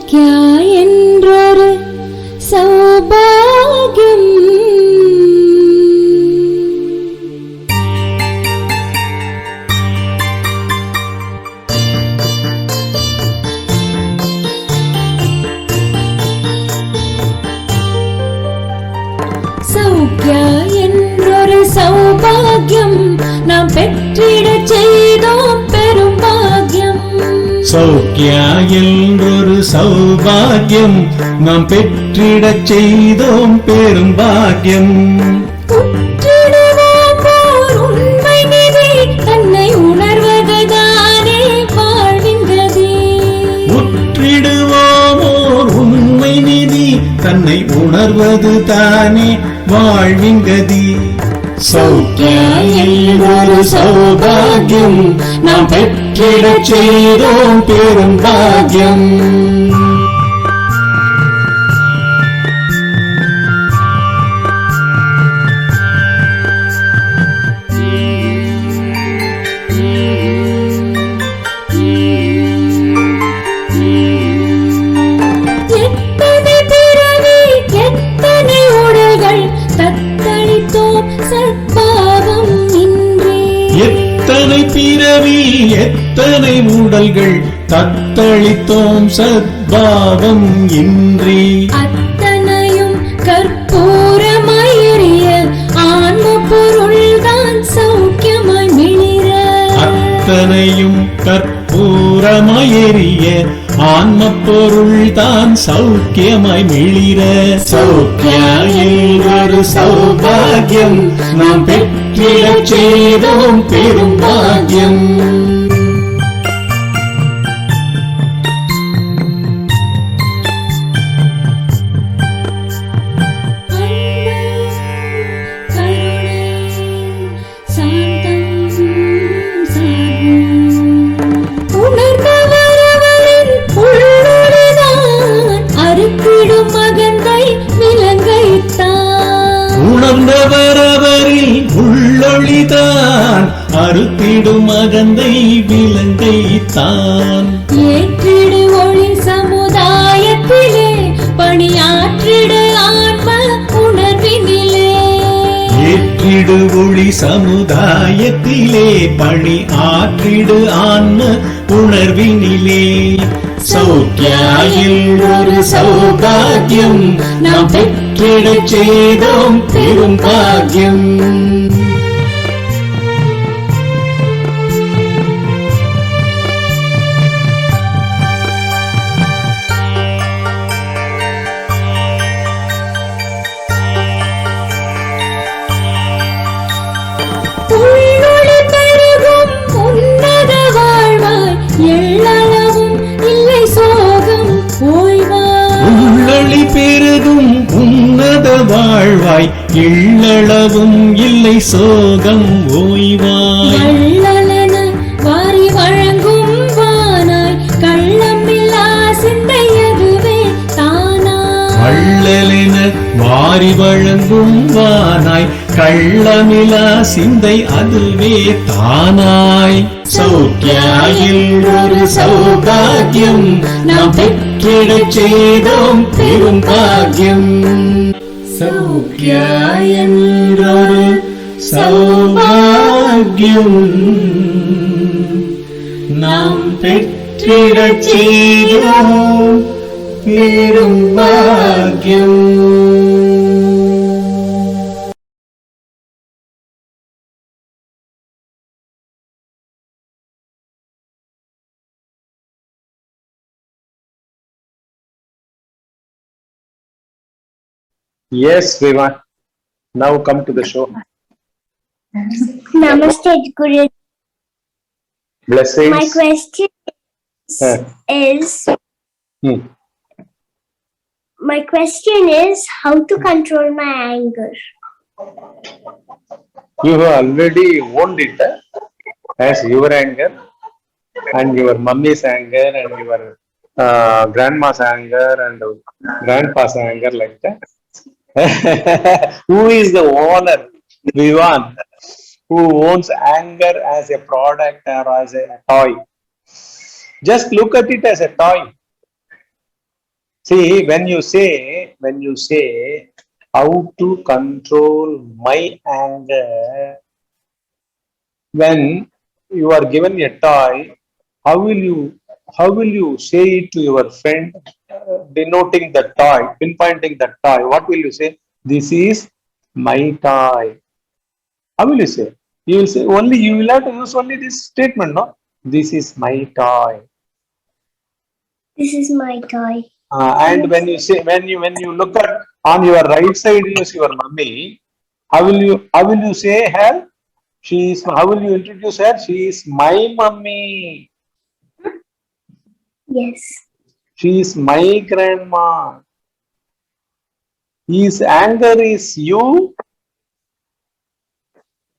சௌக்கியா என்றொரு சௌபாகியம் சௌக்கியா என்றொரு சௌபாகியம் நாம் பெற்றிடச் செய்தோம் பெரும் பாக்கியம். சௌக்கியா என்றொரு சௌபாகியம் நாம் பெற்றிடச் செய்தோம் பெரும் பாக்கியம். உற்றிடுவோம் ஓர் உண்மை நிதி தன்னை உணர்வதுதானே வாழ்வின் கதி. உற்றிடுவோம் ஓர் உண்மை நிதி தன்னை உணர்வது தானே வாழ்வின் கதி. சௌக்கியா என்றொரு சௌபாகியம் நாம் பெற்றிடச் செய்தோம் பெரும் பாக்கியம். எத்தனை பிறவி எத்தனை உடல்கள் தத்தளித்தோம் சத்பாவம் இன்றி. அத்தனையும் கற்பூரமாய் எரிய ஆன்ம பொருள்தான் சௌக்கியமாய் மிளிர. அத்தனையும் கற்பூரமாய் எரிய ஆன்ம பொருள்தான் சௌக்கியமாய் மிளிர. சௌக்கியா என்றொரு சௌபாகியம் நாம் பெற்றிடச் செய்தோம் பெரும் பாக்கியம். உணர்ந்தவரவரில் உள்ளொளிதான் அறுத்திடும் அகந்தை விலங்கைத்தான். ஏற்றிடு ஒளி சமுதாயத்திலே பணியாற்றிடு ஆன்ம உணர்வினிலே. ஏற்றிடு ஒளி சமுதாயத்திலே பணி ஆற்றிடு ஆன்ம உணர்வினிலே. சௌக்கியா என்றொரு சௌபாகியம் நாம் பெற்றிடச் செய்தோம் பெரும் பாக்கியம். உள்ளொளி பெருகும் உன்னத வாழ்வாய் எள்ளளவும் இல்லை சோகம் ஓய்வாய். உள்ளொளி பெருகும் உன்னத வாழ்வாய் எள்ளளவும் இல்லை சோகம் ஓய்வாய். வள்ளலன வாரி வழங்கும் வானாய் கள்ளமில்லா சிந்தை அதுவே தானாய். வள்ளலென வாரி வழங்கும் வானாய் கள்ளமிலா சிந்தை அதுவே தானாய். சௌக்கியா என்றொரு சௌபாகியம் நாம் பெற்றிடச் செய்தோம் பெரும் பாக்கியம். சௌக்கியா என்றொரு சௌபாகியம் நாம் பெற்றிடச் செய்தோம் பெரும் பாக்கியம். Yes, Vivan. Now come to the show. Namaste, Guru. Blessings. My question is how to control my anger. You have already owned it as your anger and your mummy's anger and your grandma's anger and grandpa's anger, like that. Who is the owner? Vivan. Who owns anger as a product or as a toy? Just look at it as a toy. See, when you say how to control my anger, when you are given a toy, how will you say it to your friend, denoting the toy, pinpointing the toy? What will you say? This is my toy. How will you say? You will say only, you will have to use only this statement, no? This is my toy. This is my toy. And when you say, when you look at on your right side is your mummy, how will you say her? She is. How will you introduce her? She is my mummy. Yes. She is my grandma. His anger is you.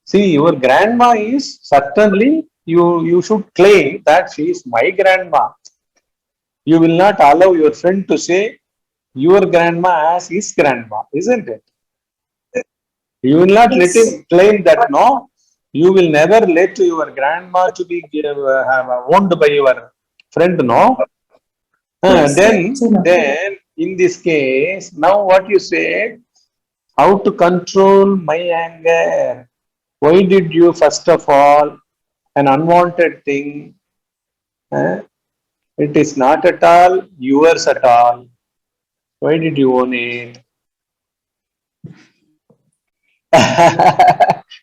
See, your grandma is certainly, you should claim that she is my grandma. You will not allow your friend to say your grandma as his grandma, isn't it? You will not let him claim that, no. You will never let your grandma to be owned by your friend, no. Then in this case, now what you said, how to control my anger? Why did you first of all an unwanted thing? It is not at all yours at all. Why did you own it?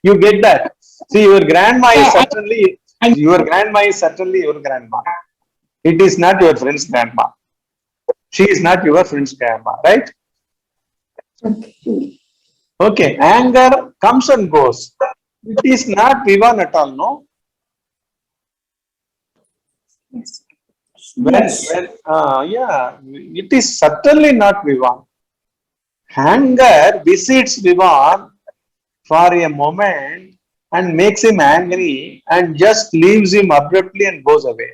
You get that? See, your grandma is certainly your grandma. It is not your friend's grandma. She is not your friend's grandma, right? Okay, anger comes and goes. It is not Vivan at all, no? Yes. Yeah, it is certainly not Vivan. Anger visits Vivan for a moment and makes him angry and just leaves him abruptly and goes away.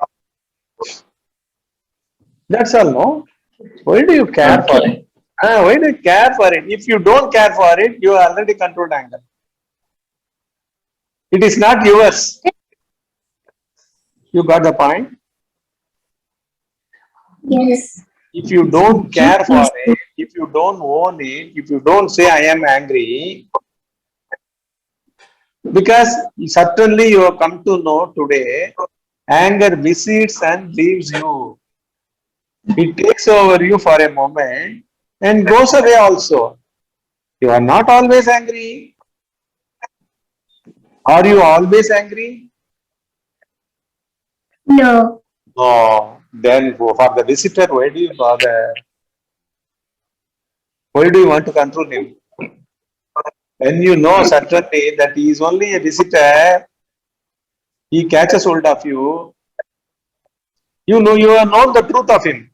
That's all, no? Why do you care for it? Why do you care for it? If you don't care for it, you are already controlled anger. It is not yours. You got the point? Yes. If you don't care for it, if you don't own it, if you don't say I am angry, because certainly you have come to know today, anger visits and leaves you. It takes over you for a moment and goes away also. You are not always angry. Are you always angry? No. No. Then for the visitor, why do you bother? Why do you want to control him? When you know certainly that he is only a visitor, he catches hold of you. You know, you have known the truth of him.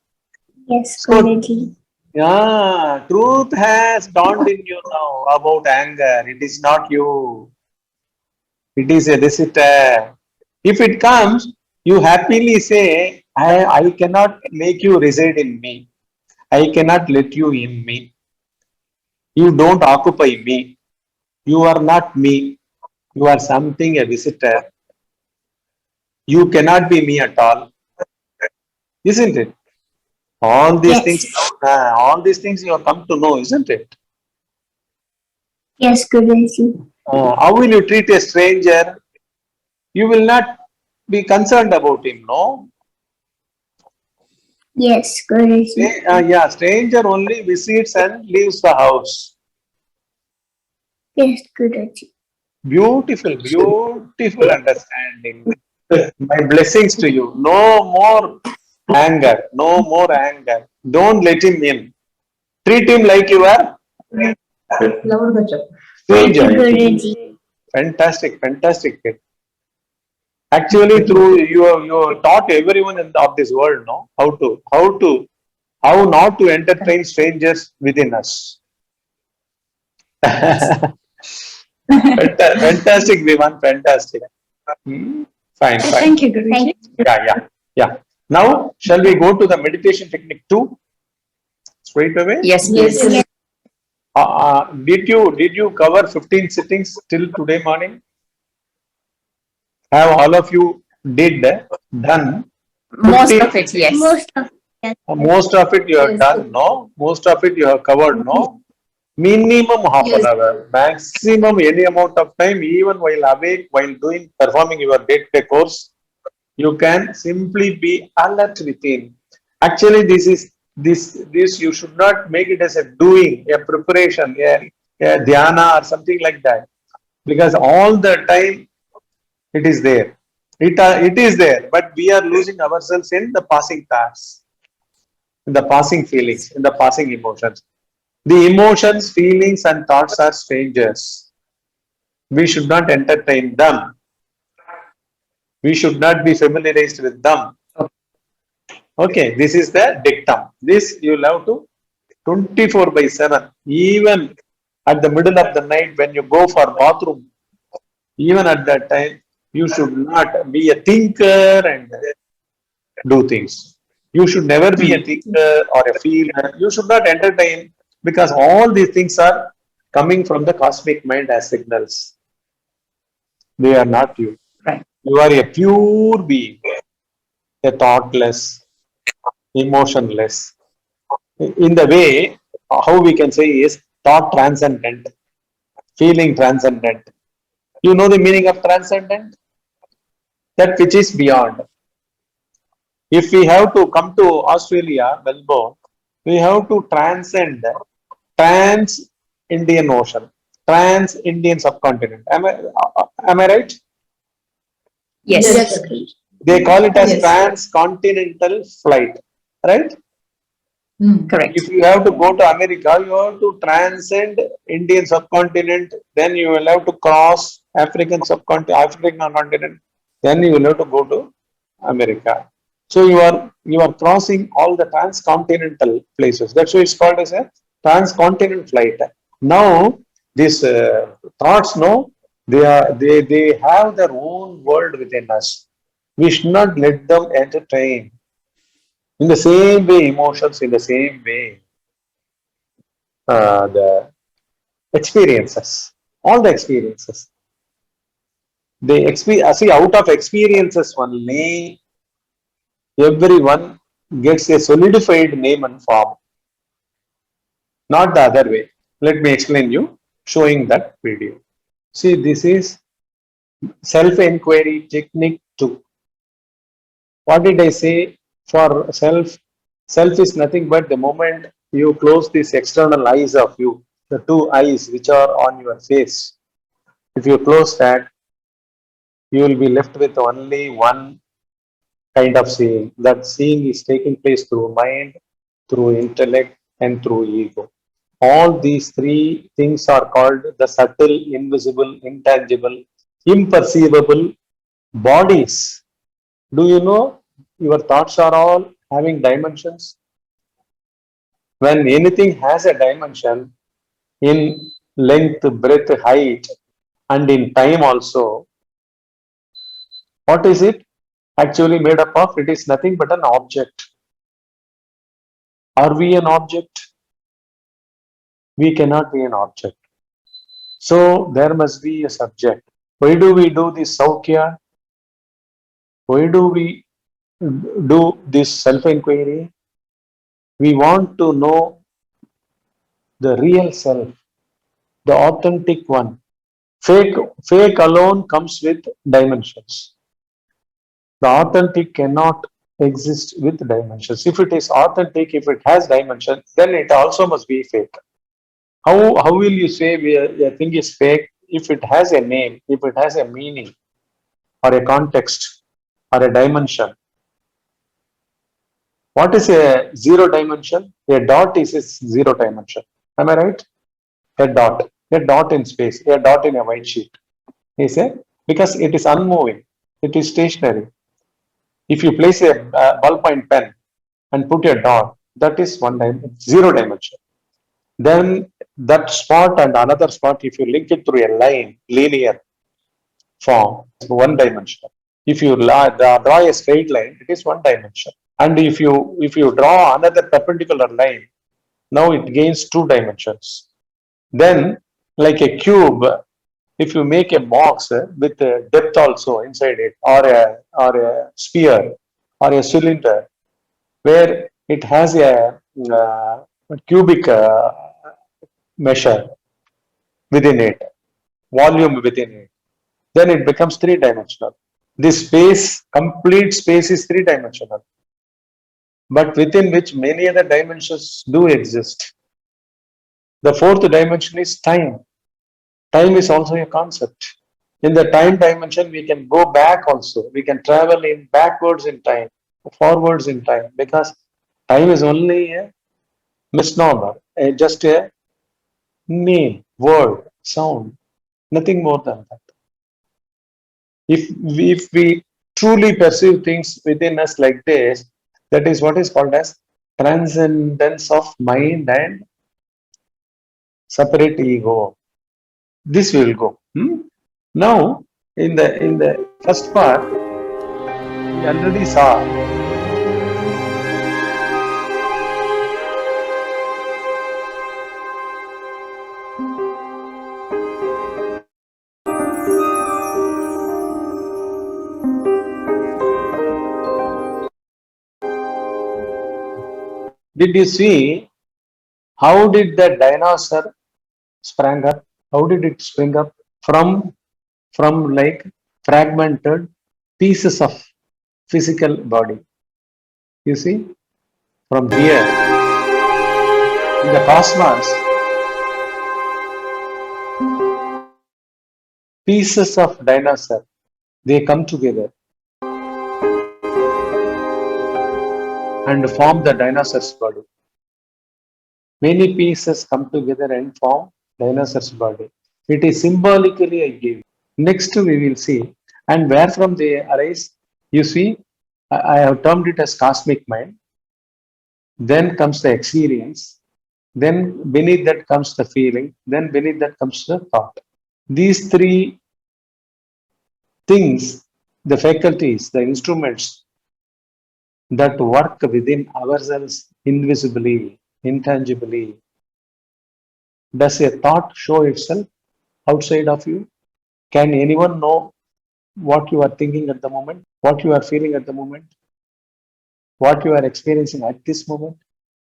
Yes, So, Guruji. yeah, truth has dawned in you now about anger. It is not you. It is a visitor. If it comes, you happily say, I cannot make you reside in me. I cannot let you in me. You don't occupy me. You are not me. You are something, a visitor. You cannot be me at all. Isn't it? All these things, all these things you have come to know, isn't it? Yes, Guruji. How will you treat a stranger? You will not be concerned about him, no? Yes, Guruji. Yeah, stranger only visits and leaves the house. Yes, Guruji. Beautiful, beautiful understanding. My blessings to you. No more anger. No more anger. Don't let him in. Treat him like you are Thank you, stranger. Guruji. Fantastic, fantastic. Actually, through you have taught everyone of this world, no, how not to entertain strangers within us. Fantastic, Vivan. Fantastic. Fine, fine. Thank you, Guruji. Yeah. Now, shall we go to the meditation technique 2 straight away? Yes. Did you cover 15 sittings till today morning? Have all of you done? Most 15 of it, yes. Most of Most of it you have Yes, done, no? Most of it you have covered, no? Minimum half an Yes. hour, maximum any amount of time, even while awake, while performing your day-to-day course, you can simply be alert within. Actually, this you should not make it as a doing, a preparation, a dhyana or something like that, because all the time it is there. It is there, but we are losing ourselves in the passing thoughts, in the passing feelings, in the passing emotions. The emotions, feelings, and thoughts are strangers. We should not entertain them. We should not be familiarized with them. Okay, this is the dictum. This you have to 24 by 7. Even at the middle of the night when you go for bathroom, even at that time, you should not be a thinker and do things. You should never be a thinker or a feeler. You should not entertain, because all these things are coming from the cosmic mind as signals. They are not you. Right. You are a pure being, a thoughtless, emotionless. In the way, how we can say is thought transcendent, feeling transcendent. You know the meaning of transcendent? That which is beyond. If we have to come to Australia, Melbourne, we have to transcend trans-Indian Ocean, trans-Indian subcontinent. Am I right? Yes. Yes. They call it as Yes. transcontinental flight, right? Correct. If you have to go to America, you have to transcend Indian subcontinent, then you will have to cross African continent, then you will have to go to America. So you are crossing all the transcontinental places. That's why it's called as a transcontinental flight. Now these thoughts, no, they have their own world within us. We should not let them entertain. In the same way, emotions, in the same way, the experiences, all the experiences, see, out of experiences only, everyone gets a solidified name and form, not the other way. Let me explain you, showing that video. See, this is self-inquiry technique 2. What did I say? For self is nothing but the moment you close these external eyes of you, the two eyes which are on your face. If you close that, you will be left with only one kind of seeing. That seeing is taking place through mind, through intellect, and through ego. All these three things are called the subtle, invisible, intangible, imperceivable bodies. Do you know your thoughts are all having dimensions? When anything has a dimension in length, breadth, height, and in time also, what is it actually made up of? It is nothing but an object. Are we an object? We cannot be an object. So there must be a subject. Why do we do this Soukya? Why do we do this self-inquiry? We want to know the real self, the authentic one. Fake alone comes with dimensions. The authentic cannot exist with dimensions. If it is authentic, if it has dimension, then it also must be fake. How will you say a thing is fake if it has a name, if it has a meaning, or a context, or a dimension? What is a zero dimension? A dot is a zero dimension. Am I right? A dot in space, a dot in a white sheet. Is a because it is unmoving, it is stationary. If you place a ballpoint pen and put a dot, that is zero dimension. Then that spot and another spot, if you link it through a line, linear form, it's one dimension. If you draw a straight line, it is one dimension. And if you draw another perpendicular line, now it gains two dimensions. Then, like a cube, if you make a box with a depth also inside it, or a sphere, or a cylinder, where it has a cubic measure within it, volume within it. Then it becomes three-dimensional. This space, complete space is three-dimensional, but within which many other dimensions do exist. The fourth dimension is time. Time is also a concept. In the time dimension, we can go back also. We can travel in backwards in time, forwards in time, because time is only a misnomer, just a name, word, sound, nothing more than that. If we truly perceive things within us like this, that is what is called as transcendence of mind and separate ego. This will go. Now, in the first part, we already saw. Did you see how did the dinosaur sprang up? How did it spring up from like fragmented pieces of physical body? You see, from here in the cosmos, pieces of dinosaur, they come together and form the dinosaur's body. Many pieces come together and form dinosaur's body. It is symbolically a gift. Next we will see, and where from they arise. You see, I have termed it as cosmic mind. Then comes the experience. Then beneath that comes the feeling. Then beneath that comes the thought. These three things, the faculties, the instruments that work within ourselves invisibly, intangibly. Does a thought show itself outside of you? Can anyone know what you are thinking at the moment, what you are feeling at the moment, what you are experiencing at this moment?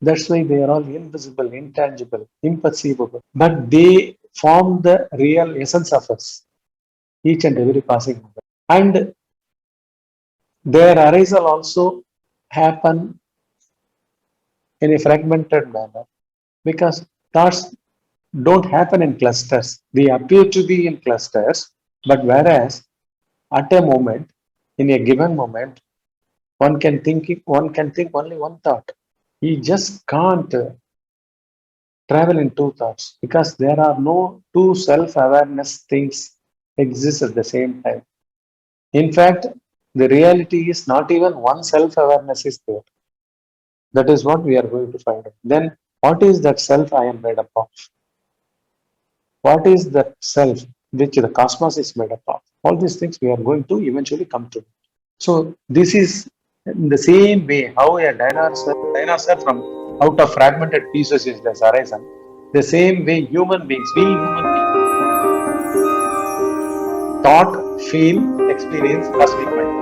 That's why they are all invisible, intangible, imperceivable. But they form the real essence of us, each and every passing moment. And their arisal also happen in a fragmented manner because thoughts don't happen in clusters. They appear to be in clusters, but whereas at a moment, in a given moment, one can think only one thought. You just can't travel in two thoughts because there are no two self-awareness things exist at the same time. In fact, the reality is not even one self-awareness is there. That is what we are going to find out. Then what is that self I am made up of? What is that self which the cosmos is made up of? All these things we are going to eventually come to. So this is in the same way how a dinosaur from out of fragmented pieces is arisen. The same way human beings, we human beings, thought, feel, experience, cosmic mind.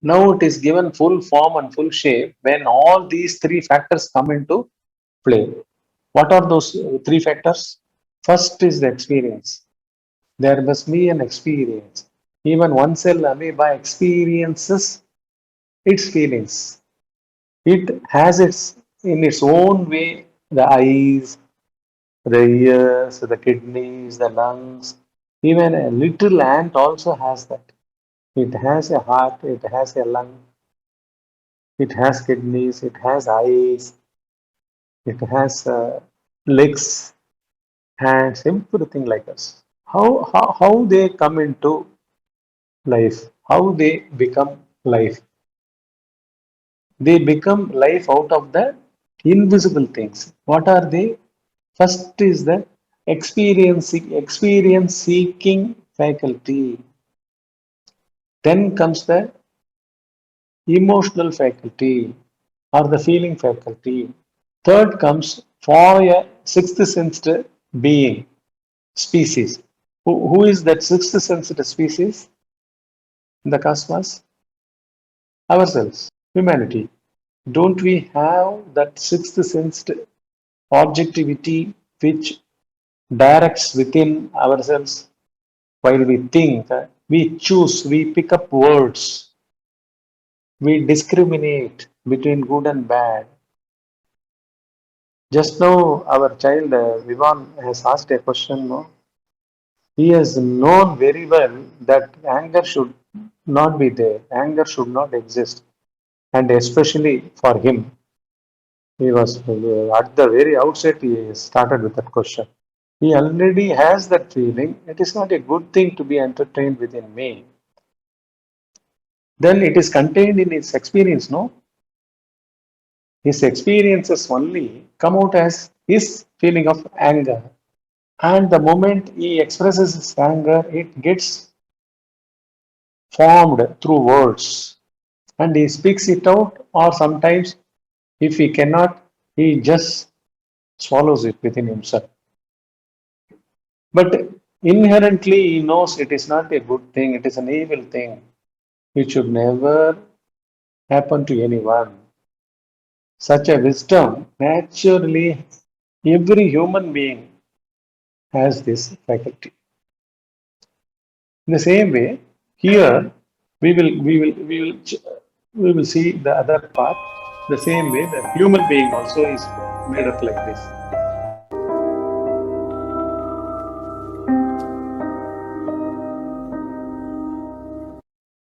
Now it is given full form and full shape when all these three factors come into play. What are those three factors? First is the experience. There must be an experience. Even one cell amoeba experiences its feelings. It has in its own way the eyes, the ears, the kidneys, the lungs. Even a little ant also has that. It has a heart, it has a lung, it has kidneys, it has eyes, it has legs, hands, everything like us. How they come into life, how they become life. They become life out of the invisible things. What are they? First is the experience seeking faculty. Then comes the emotional faculty or the feeling faculty. Third comes for a sixth sensed being, species. Who is that sixth sensed species in the cosmos? Ourselves, humanity. Don't we have that sixth sensed objectivity which directs within ourselves while we think, we choose, we pick up words, we discriminate between good and bad. Just now, our child Vivan has asked a question. No? He has known very well that anger should not be there, anger should not exist, and especially for him, he was at the very outset, he started with that question. He already has that feeling. It is not a good thing to be entertained within me. Then it is contained in his experience, no? His experiences only come out as his feeling of anger. And the moment he expresses his anger, it gets formed through words. And he speaks it out, or sometimes, if he cannot, he just swallows it within himself. But inherently, he knows it is not a good thing, it is an evil thing. It should never happen to anyone. Such a wisdom, naturally, every human being has this faculty. In the same way, here we will see the other part. The same way, the human being also is made up like this.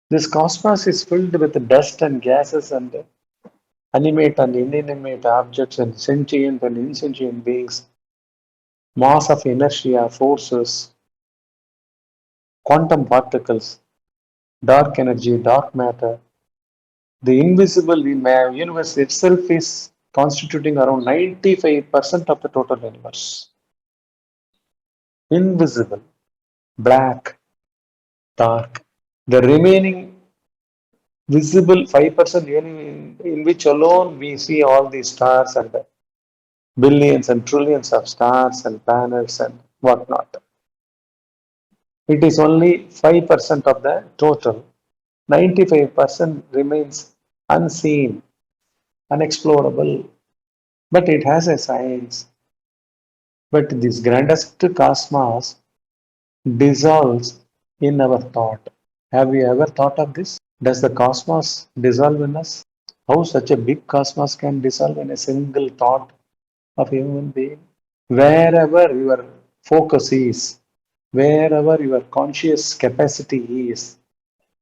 This cosmos is filled with dust and gases and animate and inanimate objects and sentient and insentient beings, mass of inertia, forces, quantum particles, dark energy, dark matter. The invisible universe itself is constituting around 95% of the total universe. Invisible, black, dark. The remaining visible 5% in which alone we see all these stars and the billions and trillions of stars and planets and whatnot. It is only 5% of the total. 95% remains unseen, unexplorable, but it has a science. But this grandest cosmos dissolves in our thought. Have you ever thought of this? Does the cosmos dissolve in us? How such a big cosmos can dissolve in a single thought of a human being? Wherever your focus is, wherever your conscious capacity is,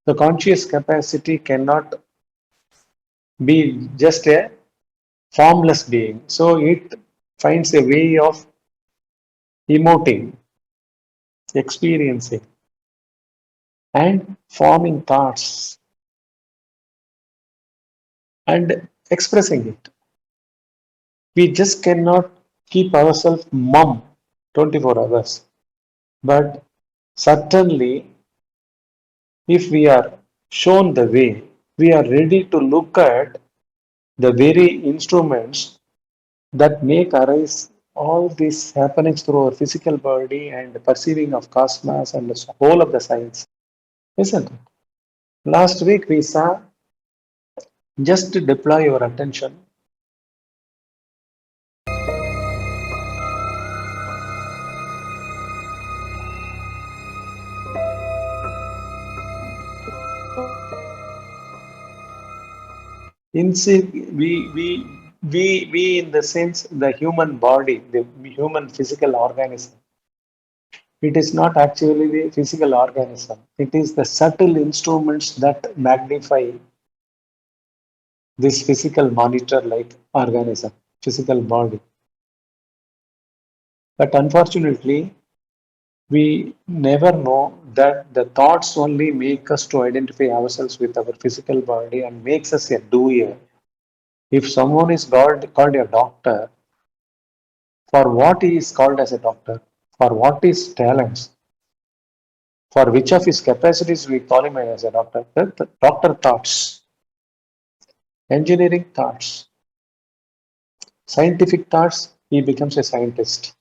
the conscious capacity cannot be just a formless being. So it finds a way of emoting, experiencing, and forming thoughts and expressing it. We just cannot keep ourselves mum 24 hours. But certainly, if we are shown the way, we are ready to look at the very instruments that make arise all these happenings through our physical body and the perceiving of cosmos and the whole of the science, isn't it? Last week we saw, just to deploy your attention, we in the sense the human body, the human physical organism. It is not actually the physical organism. It is the subtle instruments that magnify this physical monitor-like organism, physical body. But unfortunately, we never know that the thoughts only make us to identify ourselves with our physical body and makes us a doer. If someone is called a doctor, for what he is called as a doctor, for what his talents, for which of his capacities we call him as a doctor, the doctor thoughts, engineering thoughts, scientific thoughts, he becomes a scientist.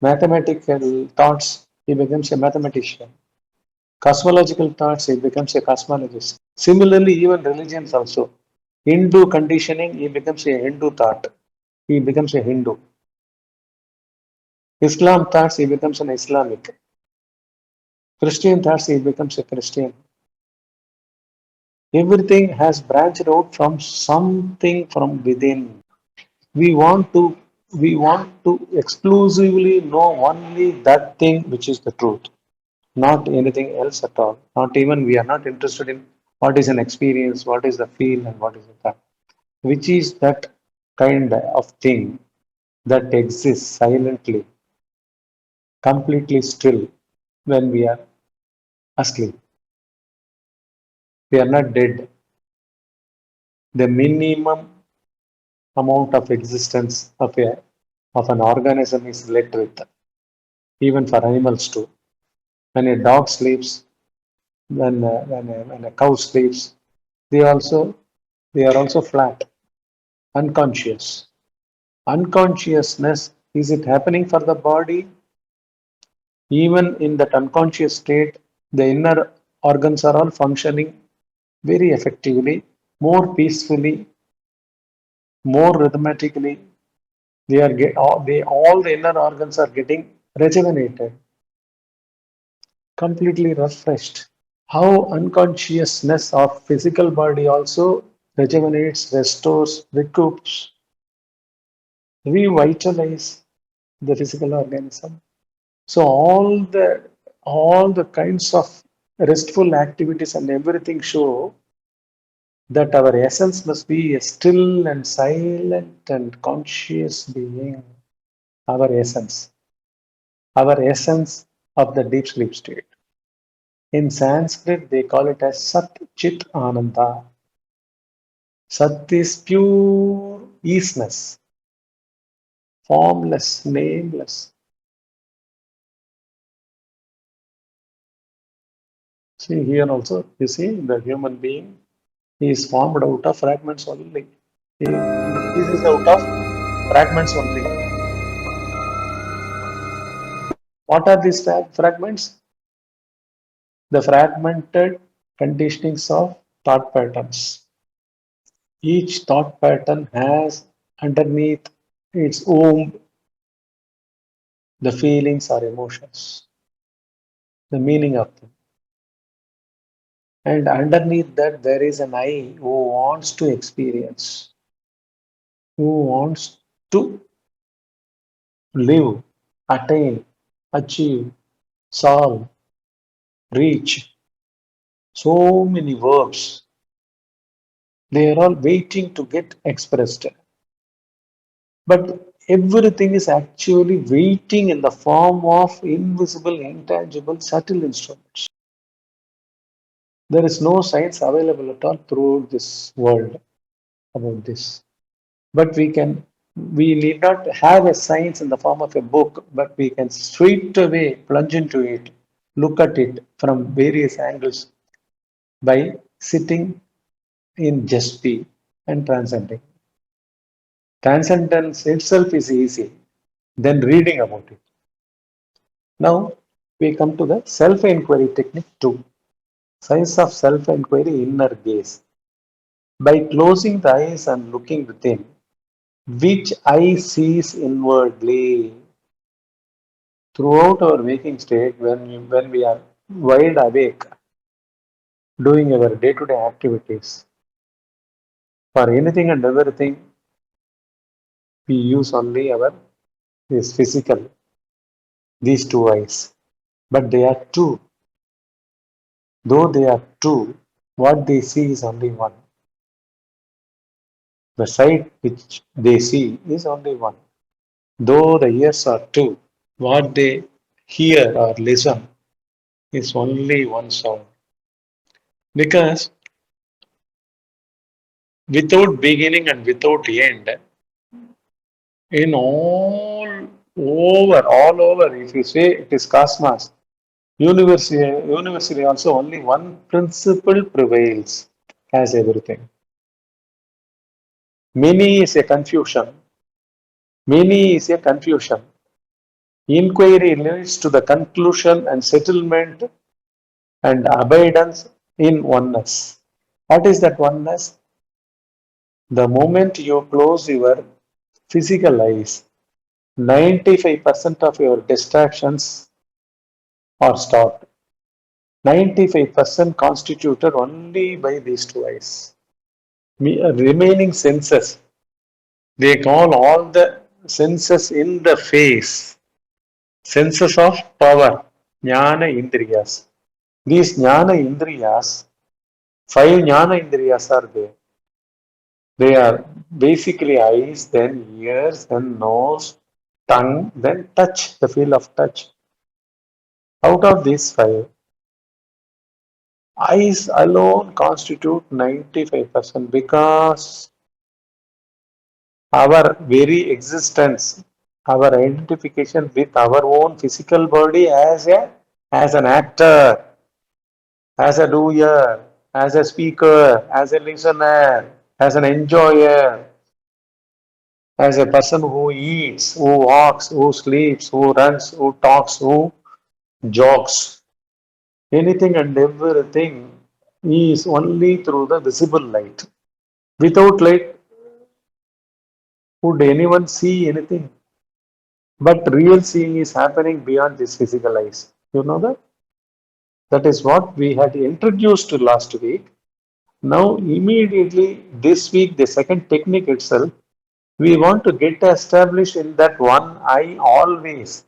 Mathematical thoughts, he becomes a mathematician. Cosmological thoughts, he becomes a cosmologist. Similarly, even religions also. Hindu conditioning, he becomes a Hindu thought. He becomes a Hindu. Islam thoughts, he becomes an Islamic. Christian thoughts, he becomes a Christian. Everything has branched out from something from within. We want to exclusively know only that thing which is the truth, not anything else at all. Not even we are not interested in what is an experience, what is the feel, and what is the thought. Which is that kind of thing that exists silently, completely still when we are asleep. We are not dead. The minimum amount of existence of an organism is let with, even for animals too. When a dog sleeps, when a cow sleeps, they are also flat, unconscious. Unconsciousness, is it happening for the body? Even in that unconscious state, the inner organs are all functioning very effectively, more peacefully, more rhythmically. All the inner organs are getting rejuvenated, completely refreshed. How unconsciousness of physical body also rejuvenates, restores, recoups, revitalize the physical organism. So all the kinds of restful activities and everything show that our essence must be a still and silent and conscious being. Our essence of the deep sleep state. In Sanskrit, they call it as Sat Chit Ananda. Sat is pure easiness, formless, nameless. See here also, you see the human being is formed out of fragments only. This is out of fragments only. What are these fragments? The fragmented conditionings of thought patterns. Each thought pattern has underneath its womb the feelings or emotions, the meaning of them. And underneath that, there is an I who wants to experience, who wants to live, attain, achieve, solve, reach. So many verbs. They are all waiting to get expressed. But everything is actually waiting in the form of invisible, intangible, subtle instruments. There is no science available at all throughout this world about this. But we need not have a science in the form of a book, but we can straight away plunge into it, look at it from various angles by sitting in just be and transcending. Transcendence itself is easy, then reading about it. Now we come to the self-inquiry technique 2. Science of self-inquiry, inner gaze. By closing the eyes and looking within, which eye sees inwardly. Throughout our waking state, when we are wide awake, doing our day-to-day activities, for anything and everything, we use only this physical, these two eyes. But they are two. Though they are two, what they see is only one. The sight which they see is only one. Though the ears are two, what they hear or listen is only one sound. Because without beginning and without end, in all over, if you say it is cosmos, universally also only one principle prevails as everything. Many is a confusion. Many is a confusion. Inquiry leads to the conclusion and settlement and abidance in oneness. What is that oneness? The moment you close your physical eyes, 95% of your distractions are stopped. 95% constituted only by these two eyes. Remaining senses, they call all the senses in the face, senses of power, jnana indriyas. These jnana indriyas, 5 jnana indriyas are there. They are basically eyes, then ears, then nose, tongue, then touch, the feel of touch. Out of these 5, eyes alone constitute 95% because our very existence, our identification with our own physical body as an actor, as a doer, as a speaker, as a listener, as an enjoyer, as a person who eats, who walks, who sleeps, who runs, who talks, who jogs. Anything and everything is only through the visible light. Without light, would anyone see anything? But real seeing is happening beyond this physical eyes. You know that? That is what we had introduced last week. Now, immediately this week, the second technique itself, we want to get established in that one eye always.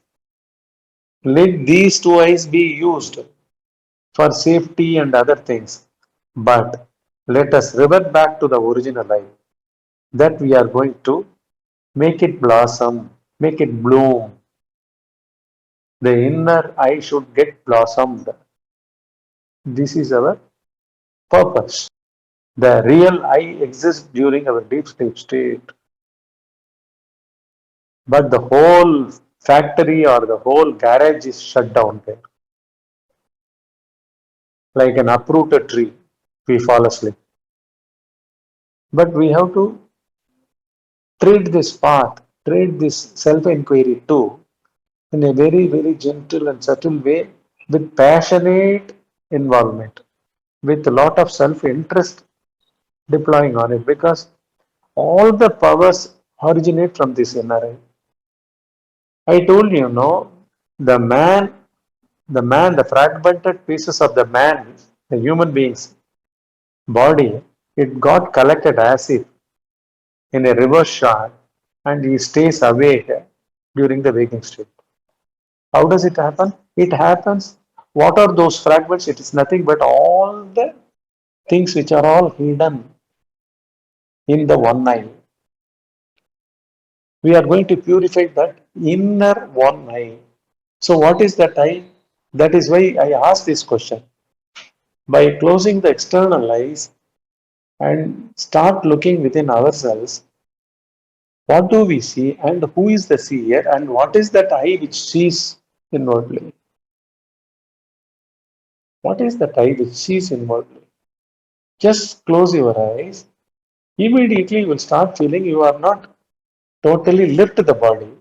Let these two eyes be used for safety and other things. But let us revert back to the original eye that we are going to make it blossom, make it bloom. The inner eye should get blossomed. This is our purpose. The real I exists during our deep sleep state. But the whole factory or the whole garage is shut down there. Like an uprooted tree, we fall asleep. But we have to treat this path, treat this self-inquiry too, in a very, very gentle and subtle way with passionate involvement, with a lot of self-interest deploying on it, because all the powers originate from this inner eye. I told you, no, the the fragmented pieces of the man, the human being's body, it got collected as if in a reverse shot and he stays awake during the waking state. How does it happen? It happens. What are those fragments? It is nothing but all the things which are all hidden in the one eye. We are going to purify that inner one eye. So what is that eye? That is why I asked this question. By closing the external eyes and start looking within ourselves, what do we see and who is the seer and what is that eye which sees inwardly? What is that eye which sees inwardly? Just close your eyes. Immediately you will start feeling you are not totally left the body.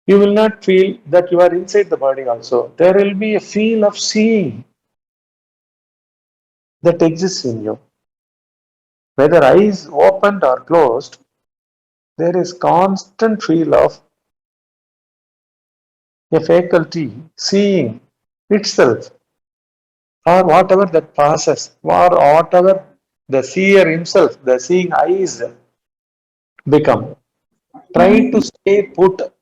You will not feel that you are inside the body also. There will be a feel of seeing that exists in you. Whether eyes opened or closed, there is constant feel of a faculty seeing itself or whatever that passes or whatever the seer himself, the seeing eyes become. Try to stay put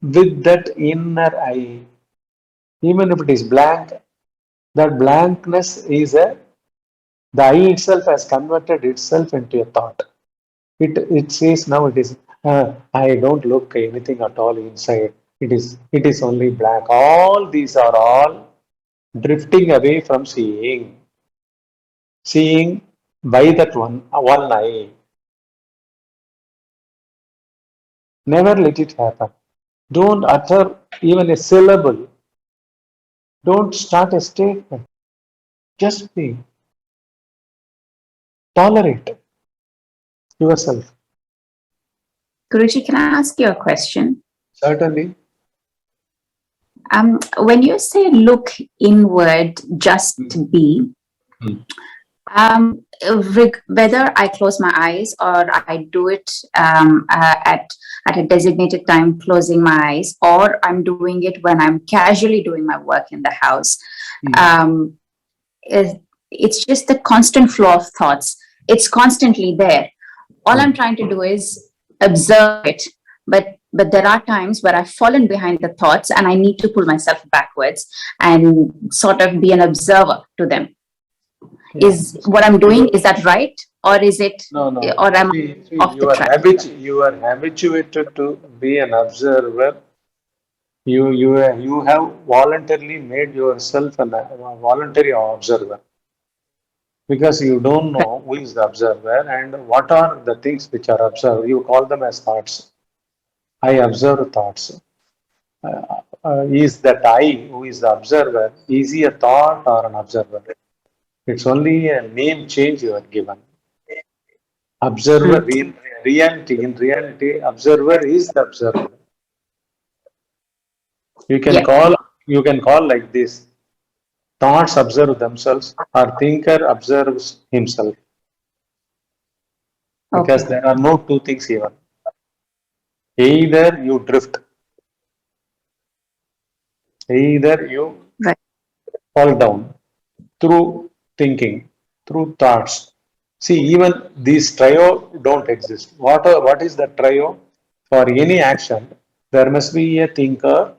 with that inner eye. Even if it is blank, that blankness is the eye itself has converted itself into a thought. It says now it is, I don't look anything at all inside. It is only blank. All these are all drifting away from seeing. Seeing by that one eye. Never let it happen. Don't utter even a syllable. Don't start a statement. Just be. Tolerate yourself. Guruji, can I ask you a question? Certainly. When you say look inward, just be, Mm. whether I close my eyes or I do it at a designated time, closing my eyes, or I'm doing it when I'm casually doing my work in the house, it's just the constant flow of thoughts. It's constantly there. All I'm trying to do is observe it. But there are times where I've fallen behind the thoughts and I need to pull myself backwards and sort of be an observer to them. Is what I'm doing, is that right? Or is it, No. or am I See, off the track? you are habituated to be an observer. You have voluntarily made yourself a voluntary observer because you don't know who is the observer and what are the things which are observed. You call them as thoughts. I observe thoughts. Is that I who is the observer? Is he a thought or an observer? It's only a name change you are given. Observer, in reality, observer is the observer. You can Yeah. call like this. Thoughts observe themselves, or thinker observes himself. Because Okay. there are no two things here. Either you drift, either you Right. fall down through thinking, through thoughts. See, even these trio don't exist. What is the trio? For any action, there must be a thinker,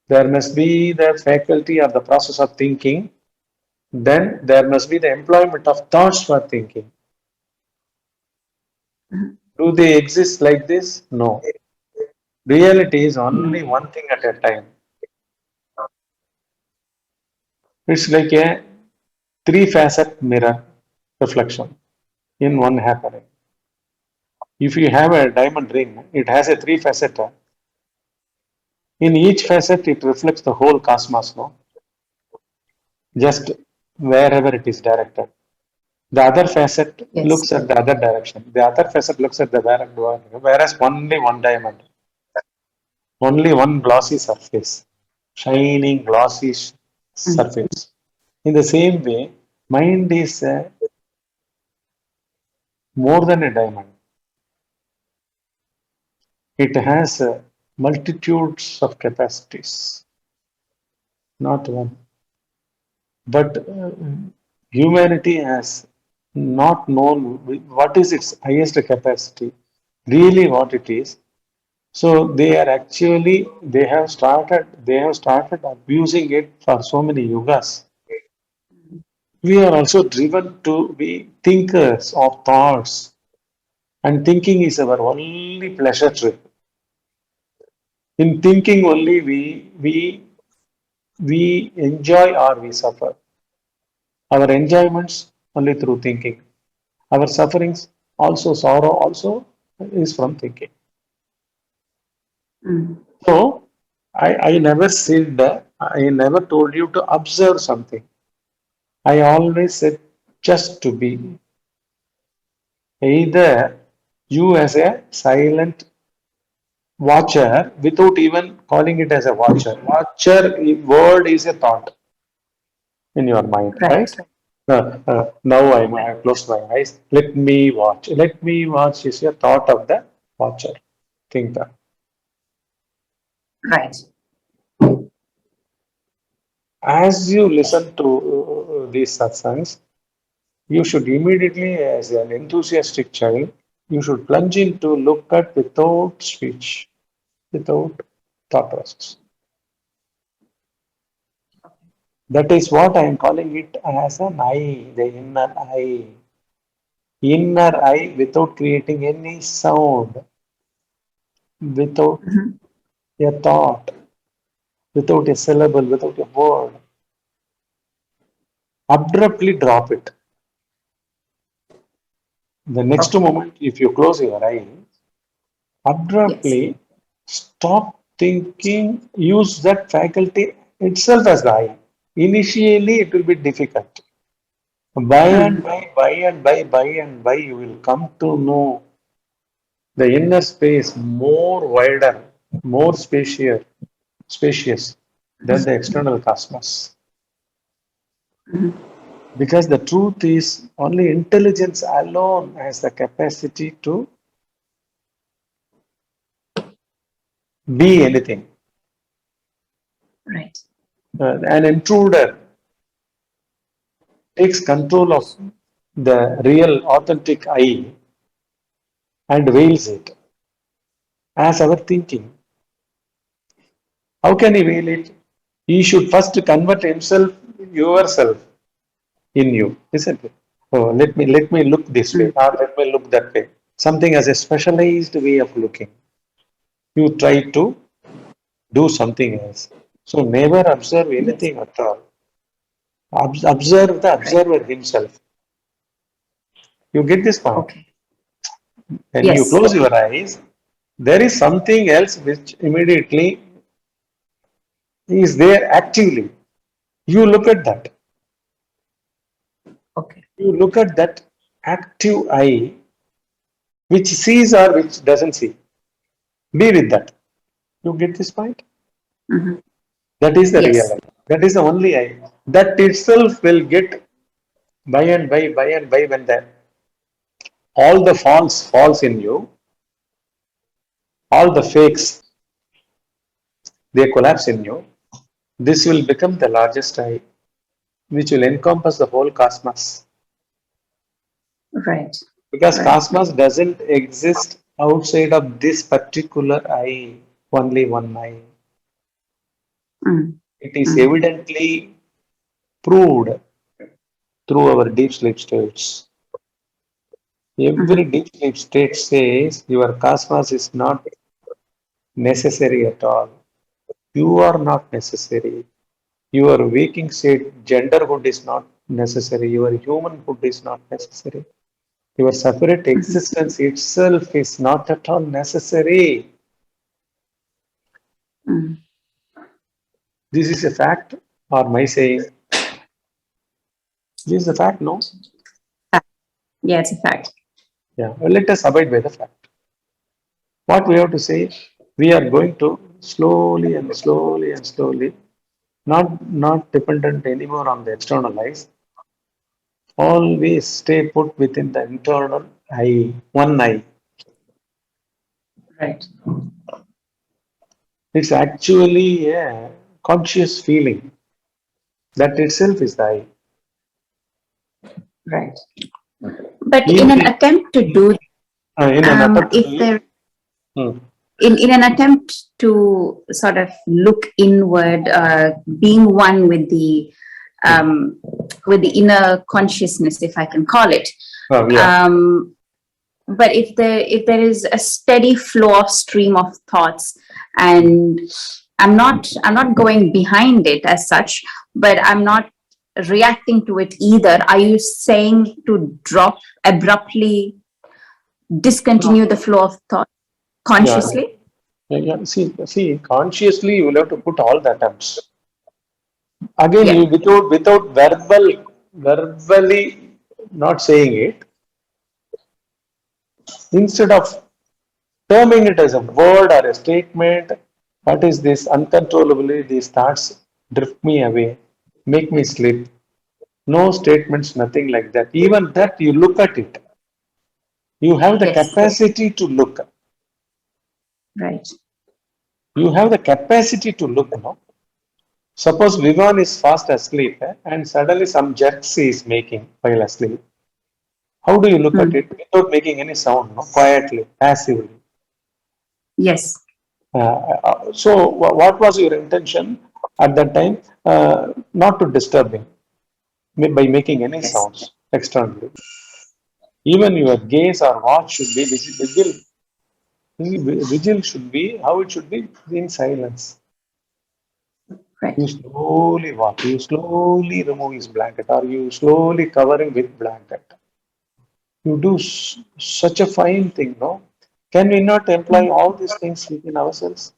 there must be the faculty or the process of thinking, then there must be the employment of thoughts for thinking. Do they exist like this? No. Reality is only one thing at a time. It's like a three-facet mirror reflection in one happening. If you have a diamond ring, it has a three-facet. In each facet, it reflects the whole cosmos, no? Just wherever it is directed. The other facet Yes. looks at the other direction. The other facet looks at the direction, whereas only one diamond, only one glossy surface, shining glossy surface. In the same way, mind is more than a diamond. It has multitudes of capacities, not one. But humanity has not known what is its highest capacity, really what it is. So they have started abusing it for so many yugas. We are also driven to be thinkers of thoughts, and thinking is our only pleasure trip. In thinking only we enjoy or we suffer. Our enjoyments only through thinking. Our sufferings also sorrow also is from thinking. So I never said I never told you to observe something. I always said just to be. Either you as a silent watcher without even calling it as a watcher. Watcher word is a thought in your mind, right? Right. Now I have closed my eyes. Let me watch. Let me watch is a thought of the watcher, thinker. Right. As you listen to these satsangs, you should immediately, as an enthusiastic child, you should plunge into look at without speech, without thought process. That is what I am calling it as an eye, the inner eye. Inner eye without creating any sound, without a thought, without a syllable, without a word. Abruptly drop it. The next moment, if you close your eyes, abruptly stop thinking, use that faculty itself as the eye. Initially, it will be difficult. By and by, you will come to know the inner space more wider, more spacious than the external cosmos. Because the truth is only intelligence alone has the capacity to be anything. Right. An intruder takes control of the real authentic I and veils it as our thinking. How can he veil it? He should first convert himself, yourself in you, isn't it? Oh, let me look this way, or let me look that way. Something as a specialized way of looking. You try to do something else. So never observe anything at all. Observe the observer himself. You get this point? Okay. When you Yes. close your eyes, there is something else which immediately is there actively. You look at that. Okay. You look at that active eye which sees or which doesn't see. Be with that. You get this point? Mhm. That is the real Yes. eye. That is the only eye. That itself will get by when the all the falls in you, all the fakes they collapse in you. This will become the largest eye, which will encompass the whole cosmos. Right. Because Right. cosmos doesn't exist outside of this particular eye, only one eye. Mm. It is Mm. evidently proved through our deep sleep states. Every Mhm. deep sleep state says your cosmos is not necessary at all. You are not necessary. Your waking state, genderhood is not necessary. Your humanhood is not necessary. Your separate Mhm. existence itself is not at all necessary. Mm. This is a fact, or my saying. This is a fact, no? Fact. Yeah, it's a fact. Yeah, well, let us abide by the fact. What we have to say, we are going to slowly, not dependent anymore on the external eyes. Always stay put within the internal eye, one eye. Right. It's actually a conscious feeling. That itself is the eye. Right. But in Even an attempt to do, in an attempt to if do it, there, hmm, in an attempt to sort of look inward, being one um, with the inner consciousness, if I can call it. yeah, But if there is a steady flow of stream of thoughts, and I'm not going behind it as such, but I'm not reacting to it either. Are you saying to drop abruptly, discontinue the flow of thought yeah, consciously? yeah. See, consciously you will have to put all the attempts. Again, you Yeah. without verbally not saying it, instead of terming it as a word or a statement, what is this uncontrollably? These thoughts drift me away, make me slip. No statements, nothing like that. Even that, you look at it. You have the Yes. capacity to look. Right. You have the capacity to look, no? Suppose Vivan is fast asleep and suddenly some jerks he is making while asleep. How do you look at Hmm. it without making any sound, no? Quietly, passively. Yes. So, what was your intention at that time? Not to disturb him by making any Yes. sounds externally. Even your gaze or watch should be vigil. Vigil should be how it should be in silence. Right. You slowly walk, you slowly remove his blanket, or you slowly cover him with blanket. You do such a fine thing, no? Can we not employ all these things within ourselves?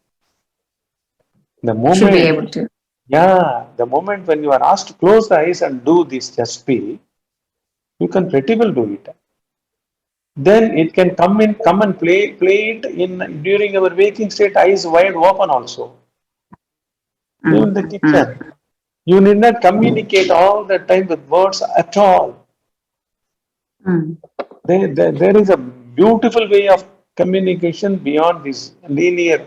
The Should be moment, able to. yeah, the moment when you are asked to close the eyes and do this just be, you can pretty well do it. Then it can come and play it in during our waking state, eyes wide open also. In the kitchen. You need not communicate all the time with words at all. There is a beautiful way of communication beyond this linear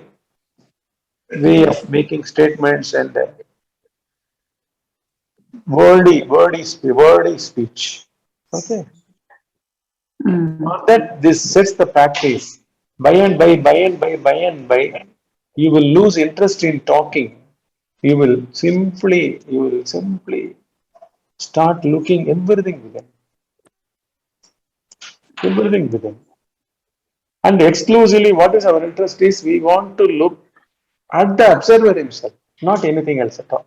way of making statements and wordy speech. Okay. For that, this sets the practice. By and by, you will lose interest in talking. You will simply start looking everything within. Everything within. And exclusively, what is our interest is we want to look at the observer himself, not anything else at all.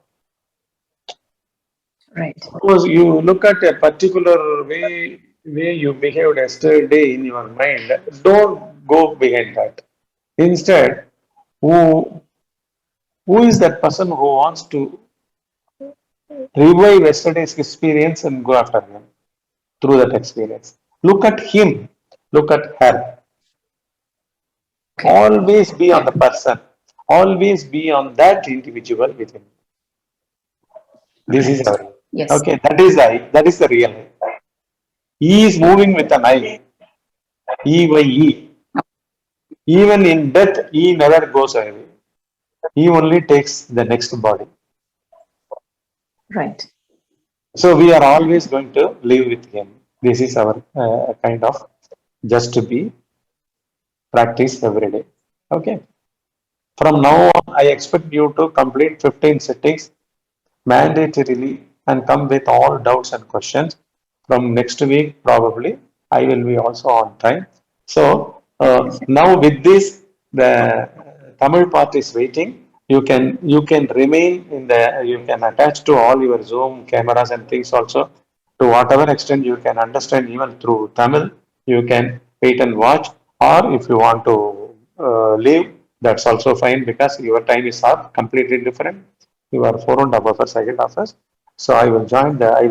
Right. Suppose you look at a particular way you behaved yesterday in your mind, don't go behind that. Instead, who is that person who wants to revive yesterday's experience and go after him through that experience? Look at him, look at her. Always be on the person, always be on that individual within. This is our Yes. okay. That is the real I. E is moving with an I. E. Even in death, E never goes away. He only takes the next body. Right. So we are always going to live with him. This is our kind of just to be practice every day. Okay. From now on, I expect you to complete 15 sittings mandatorily and come with all doubts and questions. From next week, probably, I will be also on time. So now with this, the Tamil part is waiting. You can remain in the, you can attach to all your Zoom cameras and things also. To whatever extent you can understand even through Tamil, you can wait and watch. Or if you want to leave, that's also fine because your time is up, completely different. You are 4.5 hours, second hours. So I will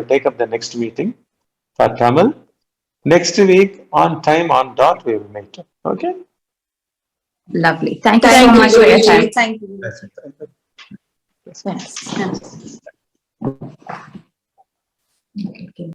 take up the next meeting for Tamil. Next week on time on dot we will meet. Okay. Lovely. Thank you so much for your time. Thank you. Yes.